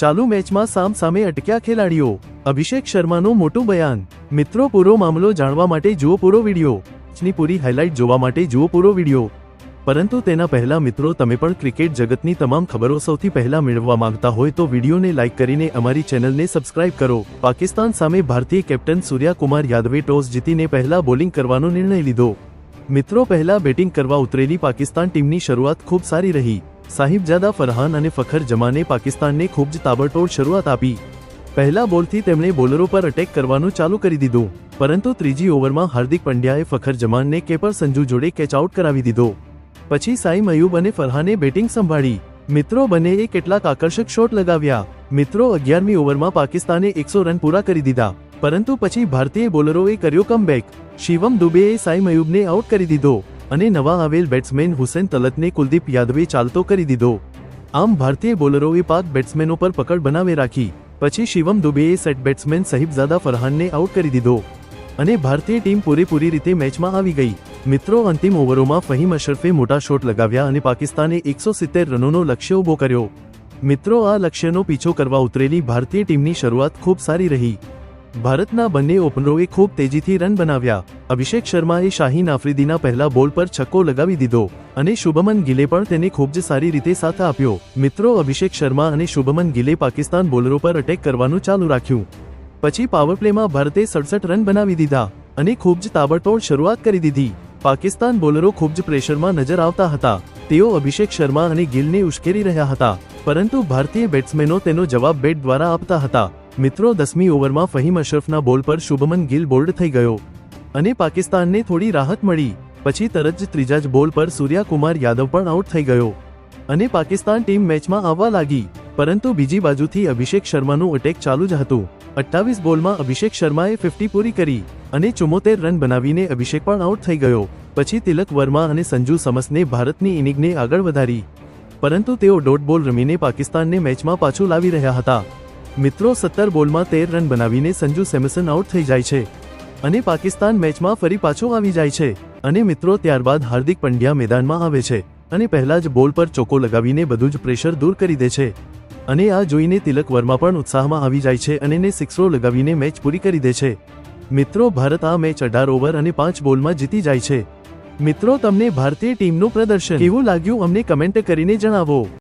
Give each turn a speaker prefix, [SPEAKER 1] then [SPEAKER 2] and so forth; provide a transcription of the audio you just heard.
[SPEAKER 1] ચાલુ મેચમાં સામસામે અટક્યા ખેલાડીઓ, અભિષેક શર્માનું મોટું બયાન। મિત્રો, પૂરો મામલો જાણવા માટે જુઓ પૂરો વિડીયો। મેચની પૂરી હાઇલાઇટ જોવા માટે જુઓ પૂરો વિડીયો। પરંતુ તેના પહેલા મિત્રો, તમે પણ ક્રિકેટ જગતની તમામ ખબરો સૌથી પહેલા મેળવવા માંગતા હોય તો વિડીયોને લાઇક કરીને અમારી ચેનલને સબસ્ક્રાઇબ કરો। પાકિસ્તાન સામે ભારતીય કેપ્ટન સૂર્યા કુમાર યાદવે ટોસ જીતીને પહેલા બોલિંગ કરવાનો નિર્ણય લીધો। મિત્રો, પહેલા બેટિંગ કરવા ઉતરેલી પાકિસ્તાન ટીમની શરૂઆત ખૂબ સારી રહી। સાહિબજાદા ફરહાન અને ફખર જમાને પાકિસ્તાનને ખૂબ જ તાબડતોડ શરૂઆત આપી। પહેલા બોલથી તેમણે બોલરો પર અટેક કરવાનું ચાલુ કરી દીધું, પરંતુ ત્રીજી ઓવરમાં હાર્દિક પંડ્યાએ ફખર જમાનને કેપર સંજુ જોડે કેચ આઉટ કરાવી દીધો। પછી સાઇમ અયુબ અને ફરહાને બેટિંગ સંભાળી। મિત્રો, બંનેએ કેટલાક આકર્ષક શોટ લગાવ્યા। મિત્રો, 11મી ઓવરમાં પાકિસ્તાને 100 રન પૂરા કરી દીધા, પરંતુ પછી ભારતીય બોલરોએ કર્યો કમબેક। શિવમ દુબેએ સાઇમ અયુબને આઉટ કરી દીધો અને નવા આવેલ બેટ્સમેન હુસૈન તલતને કુલદીપ યાદવે ચાલતો કરી દીધો। આમ ભારતીય બોલરોએ પાક બેટ્સમેનો પર પકડ બનાવે રાખી। પછી શિવમ દુબેએ સેટ બેટ્સમેન સાહિબજાદા ફરહાનને આઉટ કરી દીધો અને ભારતીય ટીમ પૂરેપૂરી રીતે મેચમાં આવી ગઈ। મિત્રો, અંતિમ ઓવરોમાં ફહીમ અશરફે મોટા શોટ લગાવ્યા અને પાકિસ્તાને 170 રનોનો લક્ષ્ય ઊભો કર્યો। મિત્રો, આ લક્ષ્યનો પીછો કરવા ઉતરેલી ભારતીય ટીમની શરૂઆત ખૂબ સારી રહી। ભારતના બંને ઓપનરોએ ખૂબ તેજીથી રન બનાવ્યા। અભિષેક શર્માએ શાહીન આફ્રિદીના પહેલા બોલ પર છક્કો લગાવી દીધો અને શુભમન ગિલે પણ તેને ખૂબ જ સારી રીતે સાથ આપ્યો। મિત્રો, અભિષેક શર્મા અને શુભમન ગિલે પાકિસ્તાન બોલરો પર અટેક કરવાનું ચાલુ રાખ્યું। પછી પાવર પ્લેમાં ભારતે 67 રન બનાવી દીધા અને ખૂબ જ તાબડતોડ શરૂઆત કરી દીધી। પાકિસ્તાન બોલરો ખૂબ જ પ્રેશરમાં નજર આવતા હતા। તેઓ અભિષેક શર્મા અને ગિલને ઉશ્કેરી રહ્યા હતા, પરંતુ ભારતીય બેટ્સમેનો તેનો જવાબ બેટ દ્વારા આપતા હતા। મિત્રો, 10મી ઓવરમાં ફહીમ અશરફના બોલ પર શુભમન ગિલ બોલ્ડ થઈ ગયો અને પાકિસ્તાનને થોડી રાહત મળી। પછી તરત જ ત્રીજા જ બોલ પર સૂર્યા કુમાર યાદવ પણ આઉટ થઈ ગયો અને પાકિસ્તાન ટીમ મેચમાં આવવા લાગી। પરંતુ બીજી બાજુથી અભિષેક શર્માનું અટેક ચાલુ જ હતું। 28 બોલમાં અભિષેક શર્માએ 50 પૂરી કરી અને 74 રન બનાવીને અભિષેક પણ આઉટ થઈ ગયો। પછી તિલક વર્મા અને સંજુ સમસને ભારતની ઇનિંગને આગળ વધારી, પરંતુ તેઓ ડોટ બોલ રમીને પાકિસ્તાનને મેચમાં પાછું લાવી રહ્યા હતા। મિત્રો, 17 બોલમાં 13 રન બનાવીને સંજુ સેમસન આઉટ થઈ જાય છે અને પાકિસ્તાન મેચમાં ફરી પાછો આવી જાય છે। અને મિત્રો, ત્યારબાદ હાર્દિક પંડ્યા મેદાનમાં આવે છે અને પહેલા જ બોલ પર ચોકો લગાવીને બધું જ પ્રેશર દૂર કરી દે છે। અને આ જોઈને તિલક વર્મા પણ ઉત્સાહમાં આવી જાય છે અને ને સિક્સરો લગાવીને મેચ પૂરી કરી દે છે। મિત્રો, ભારત આ મેચ 18 ઓવર અને 5 બોલમાં જીતી જાય છે। મિત્રો, તમને ભારતીય ટીમનું પ્રદર્શન કેવું લાગ્યું અમને કમેન્ટ કરીને જણાવો।